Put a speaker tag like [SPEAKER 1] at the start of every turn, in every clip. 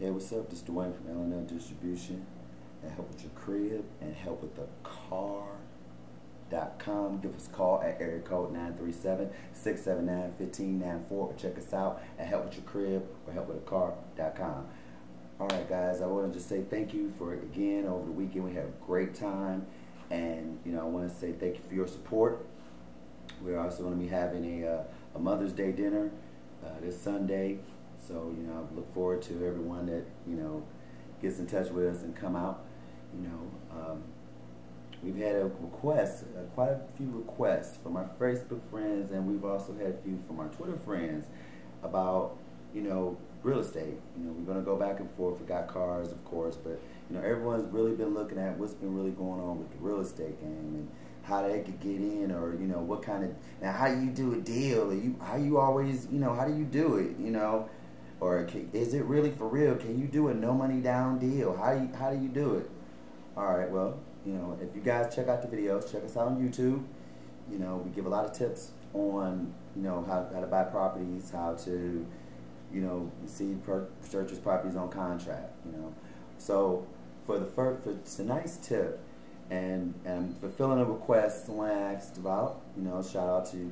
[SPEAKER 1] Hey, what's up? This is Dwayne from L&L Distribution and Help With Your Crib and helpwithyourcrib.com. Give us a call at area code 937-679-1594 or check us out at Help With Your Crib or helpwithyourcrib.com. Alright guys, I want to just say thank you for again over the weekend. We had a great time, and I want to say thank you for your support. We're also going to be having a Mother's Day dinner this Sunday. So, I look forward to everyone that, gets in touch with us and come out. We've had a request, quite a few requests from our Facebook friends, and we've also had a few from our Twitter friends about, real estate. We're going to go back and forth. We got cars, of course, but, everyone's really been looking at what's been really going on with the real estate game and how they could get in, or, what kind of, now how you do a deal, or how you always, how do you do it, Or is it really for real? Can you do a no money down deal? How do you do it? Alright, well, if you guys check out the videos, check us out on YouTube. We give a lot of tips on, how to buy properties, how to, receive purchase properties on contract, So for tonight's tip, and fulfilling a request someone asked about, shout out to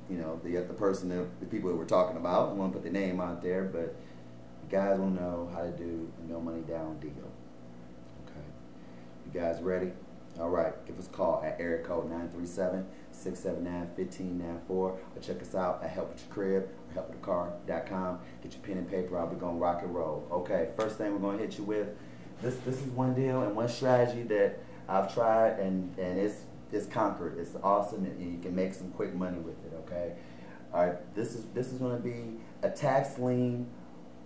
[SPEAKER 1] the person, the people that we're talking about. I won't put the name out there, but you guys will know how to do a no money down deal. Okay, you guys ready? All right, give us a call at area code 937-679-1594 or check us out at helpwithyourcrib or helpwithyourcrib.com. Get your pen and paper. I'll be going to rock and roll. Okay, first thing we're going to hit you with, this is one deal and one strategy that I've tried, and it's conquered. It's awesome, and you can make some quick money with it. Okay, all right. This is going to be a tax lien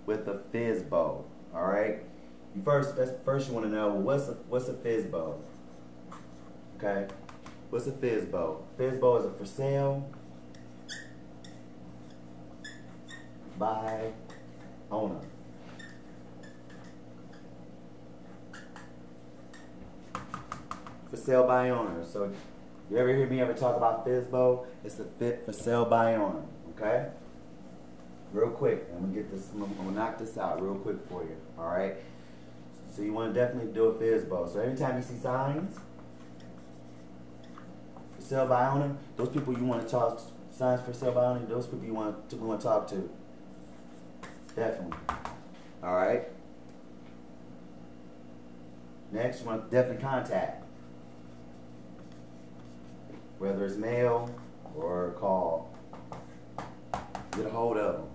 [SPEAKER 1] with a FSBO. All right. First you want to know, what's a FSBO? Okay, what's a FSBO? FSBO is a for sale by owner. For sale by owner. So you ever hear me ever talk about FSBO? It's a fit for sale by owner. Okay? Real quick, I'm gonna knock this out real quick for you. Alright? So you want to definitely do a FSBO. So every time you see signs for sale by owner, those people you want to talk, signs for sale by owner, those people we want to talk to. Definitely. Alright? Next, you want to definitely contact. Whether it's mail or call, get a hold of them.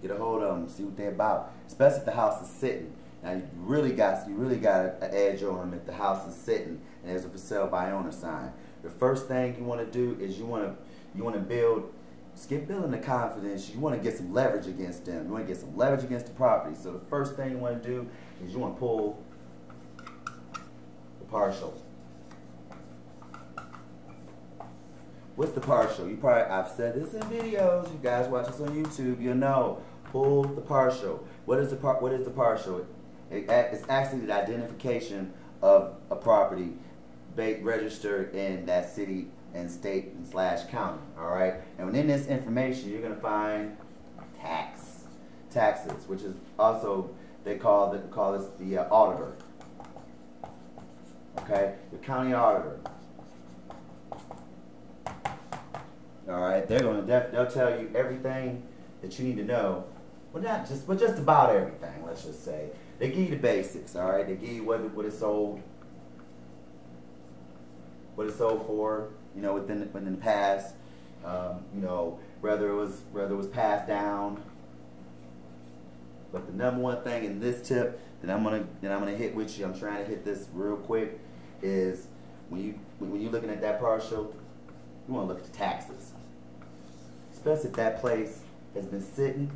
[SPEAKER 1] Get a hold of them. See what they're about. Especially if the house is sitting. Now you really got an edge on them if the house is sitting and there's a for sale by owner sign. The first thing you want to do is you want to build. Skip building the confidence. You want to get some leverage against them. You want to get some leverage against the property. So the first thing you want to do is you want to pull the partial. What's the partial? I've said this in videos. You guys watch this on YouTube. You'll know. Pull the partial. What is the partial? It's actually the identification of a property registered in that city and state and / county. All right. And within this information, you're gonna find taxes, which is also they call this the auditor. Okay, the county auditor. All right, they'll tell you everything that you need to know. Well, but just about everything. Let's just say they give you the basics. All right, they give you what it's sold, for. Within the past. Whether it was passed down. But the number one thing in this tip that I'm gonna hit with you, I'm trying to hit this real quick, is when you're looking at that partial, you want to look at the taxes. Especially if that place has been sitting.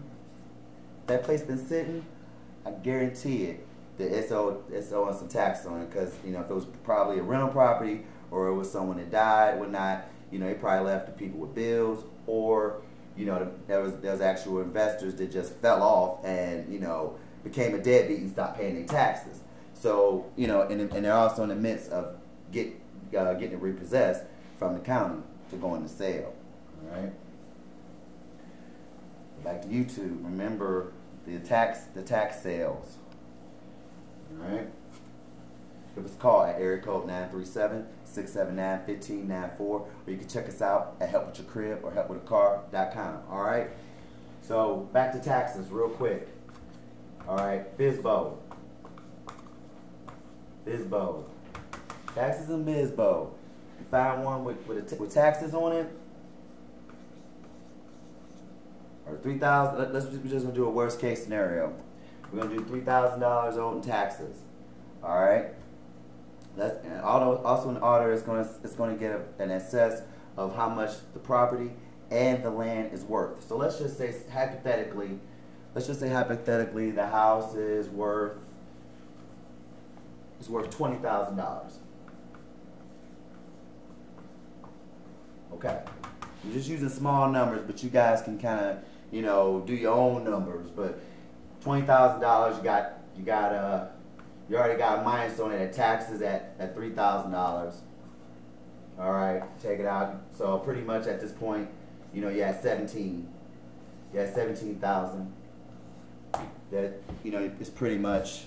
[SPEAKER 1] I guarantee it that it's owing some tax on it, because if it was probably a rental property or it was someone that died, whatnot, they probably left the people with bills, or there was actual investors that just fell off and became a deadbeat and stopped paying their taxes. So and they're also in the midst of getting it repossessed from the county to go into sale. All right. Back to YouTube. Remember the tax sales. All right. Give us a call at area code 937-679-1594, or you can check us out at helpwithyourcrib or helpwithyourcar.com. All right. So back to taxes real quick. All right, FSBO. Taxes and FSBO. You find one with taxes on it, or $3,000. We're just gonna do a worst case scenario. We're gonna do $3,000 owed in taxes. All right. And also in the order, it's gonna get an assess of how much the property and the land is worth. So let's just say hypothetically, the house is worth $20,000. Okay, I'm just using small numbers, but you guys can kind of do your own numbers. But $20,000, you already got a minus on it at taxes at $3,000. All right, take it out. So pretty much at this point, you're at 17. You're at 17,000. That is pretty much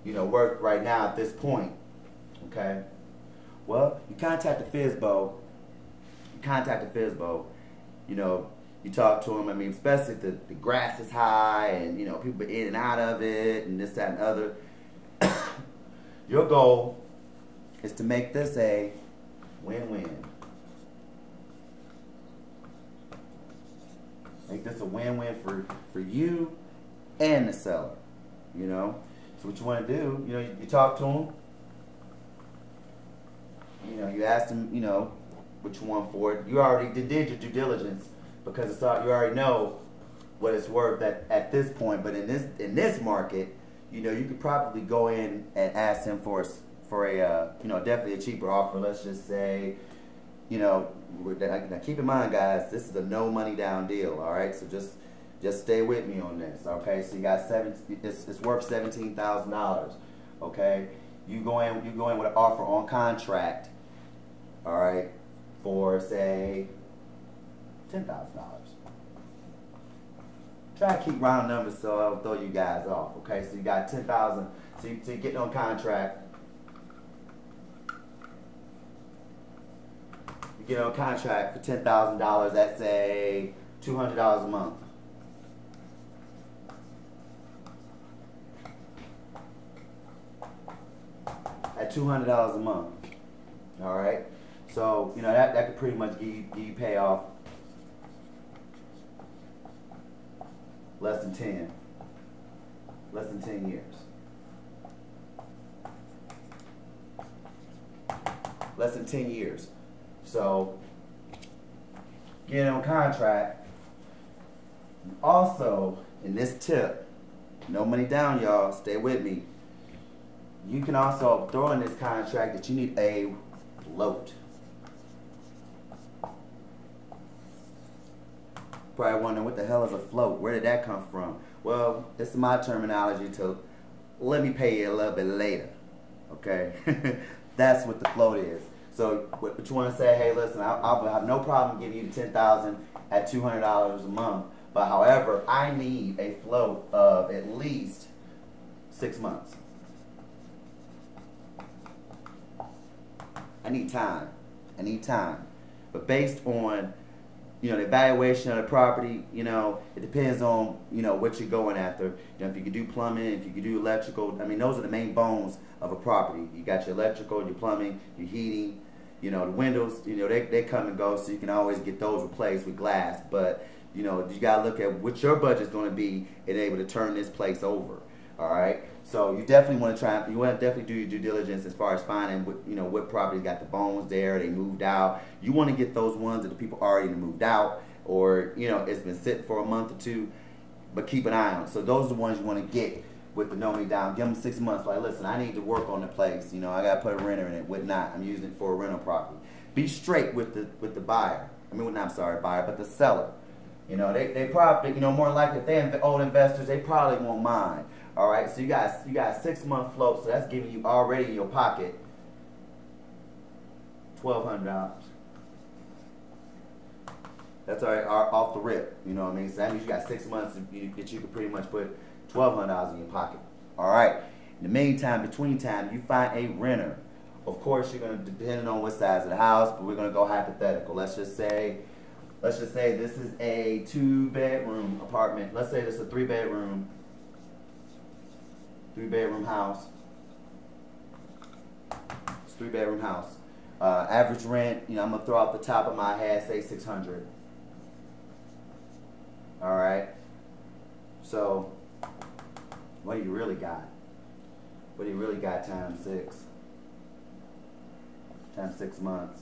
[SPEAKER 1] worth right now at this point. Okay. Well, you contact the FSBO. You talk to them. I mean, especially if the grass is high and people are in and out of it and this, that, and other. Your goal is to make this a win-win. Make this a win-win for you and the seller. So what you want to do, you talk to them. You ask them, what you want for it. You already did your due diligence because you already know what it's worth at this point. But in this market, you could probably go in and ask them for a definitely a cheaper offer. Let's just say, now keep in mind, guys, this is a no money down deal. All right, so just stay with me on this. Okay, so you got it's worth $17,000. Okay, you go in with an offer on contract. All right, for say $10,000. Try to keep round numbers so I'll throw you guys off. Okay, so you got $10,000. So you get on contract. You get on contract for $10,000. That's say $200 a month. At $200 a month. All right. So that could pretty much give you payoff less than 10 years. Less than 10 years. So get on contract. Also, in this tip, no money down, y'all. Stay with me. You can also throw in this contract that you need a float. Probably wondering what the hell is a float? Where did that come from? Well, it's my terminology to let me pay you a little bit later. Okay? That's what the float is. So what you want to say, hey, listen, I'll have no problem giving you $10,000 at $200 a month. But however, I need a float of at least 6 months. I need time. But based on the evaluation of the property, it depends on, what you're going after. If you can do plumbing, if you can do electrical, I mean, those are the main bones of a property. You got your electrical, your plumbing, your heating, the windows, they come and go, so you can always get those replaced with glass. But, you got to look at what your budget's going to be and able to turn this place over. All right. So you definitely want to definitely do your due diligence as far as finding what property got the bones there, they moved out. You want to get those ones that the people already moved out, or it's been sitting for a month or two, but keep an eye on it. So those are the ones you want to get with the no money down. Give them 6 months. Like, listen, I need to work on the place. I got to put a renter in it. Whatnot. I'm using it for a rental property. Be straight with the buyer. Buyer, but the seller. They probably, more than likely, if they're old investors, they probably won't mind. All right, so you got 6 month float, so that's giving you already in your pocket $1,200. That's already off the rip. You So that means you got 6 months that you could pretty much put $1,200 in your pocket. All right, In the meantime, between time, you find a renter. Of course, you're going to, depending on what size of the house, but we're going to go hypothetical. Let's just say this is a 2-bedroom apartment. Let's say this is a 3-bedroom house. It's a 3-bedroom house. Average rent, I'm going to throw off the top of my head, say $600. All right. So, what do you really got? What do you really got times 6? Times 6 months.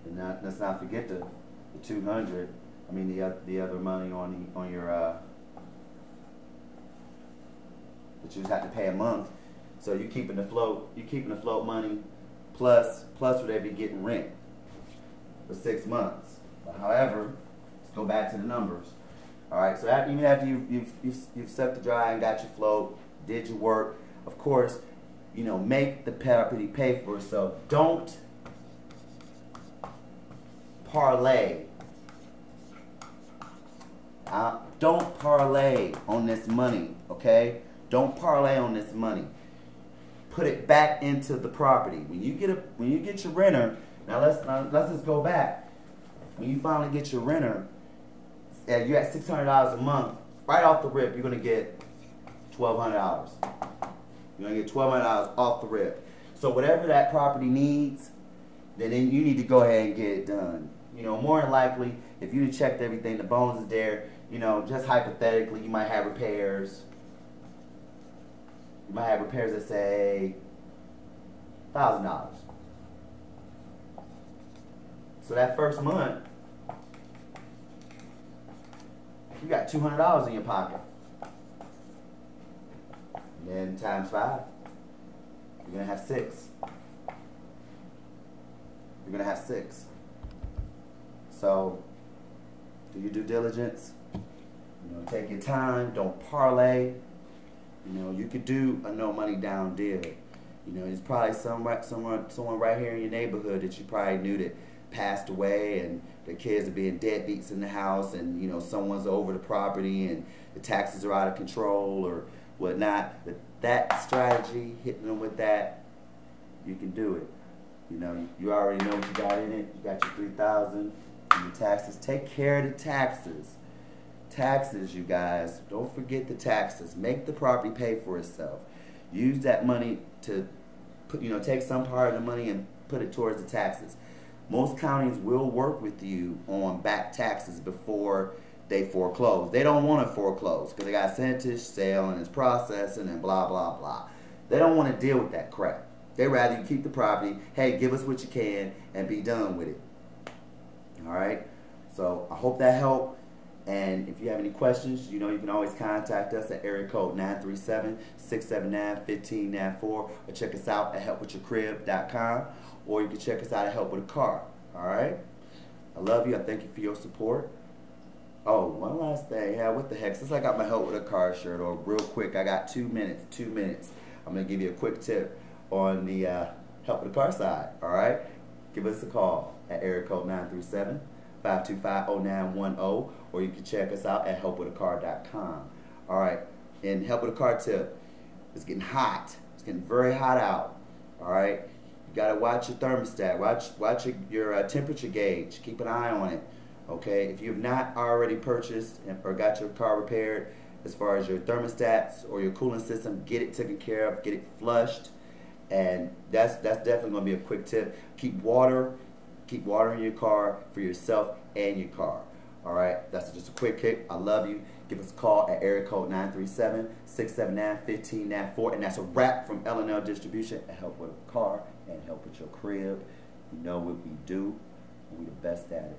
[SPEAKER 1] And let's not forget the 200. I mean the other money on your that you just have to pay a month. So you're keeping the float money plus whatever you get in rent for 6 months. But however, let's go back to the numbers. All right. So even after you've sucked the dry and got your float, did your work, of course, make the property pay for itself. Don't parlay. Don't parlay on this money, okay? Don't parlay on this money. Put it back into the property. When you get your renter, now let's just go back. When you finally get your renter, you're at $600 a month. Right off the rip, you're gonna get $1,200. You're gonna get $1,200 off the rip. So whatever that property needs, then you need to go ahead and get it done. More than likely, if you checked everything, the bones is there. Just hypothetically, you might have repairs. You might have repairs that say $1,000. So that first month, you got $200 in your pocket. And then times 5, you're gonna have 6. You're gonna have 6. So, do your due diligence. Take your time. Don't parlay. You could do a no money down deal. There's probably someone right here in your neighborhood that you probably knew that passed away, and the kids are being deadbeats in the house, and someone's over the property, and the taxes are out of control or whatnot. But that strategy, hitting them with that, you can do it. You already know what you got in it. You got your $3,000. Your taxes. Take care of the taxes. Taxes, you guys. Don't forget the taxes. Make the property pay for itself. Use that money to put, take some part of the money and put it towards the taxes. Most counties will work with you on back taxes before they foreclose. They don't want to foreclose because they got percentage sale and it's processing and blah blah blah. They don't want to deal with that crap. They rather you keep the property. Hey, give us what you can and be done with it. Alright, so I hope that helped, and if you have any questions, you can always contact us at area code 937-679-1594, or check us out at helpwithyourcrib.com, or you can check us out at Help With A Car. Alright, I love you. I thank you for your support. Oh, one last thing. Yeah, what the heck, since I got my Help With A Car shirt on, real quick, I got 2 minutes. I'm going to give you a quick tip on the Help With A Car side. Alright, give us a call at area code 937-525-0910, or you can check us out at helpwithacar.com. Alright, and Help With A Car tip, it's getting hot. It's getting very hot out. Alright, you got to watch your thermostat, watch your temperature gauge, keep an eye on it. Okay, if you've not already purchased or got your car repaired, as far as your thermostats or your cooling system, get it taken care of, get it flushed, and that's definitely going to be a quick tip. Keep water in your car for yourself and your car. Alright, that's just a quick kick. I love you. Give us a call at area code 937-679-1594. And that's a wrap from L&L Distribution at Help With A Car and Help With Your Crib. You know what we do, and we the best at it.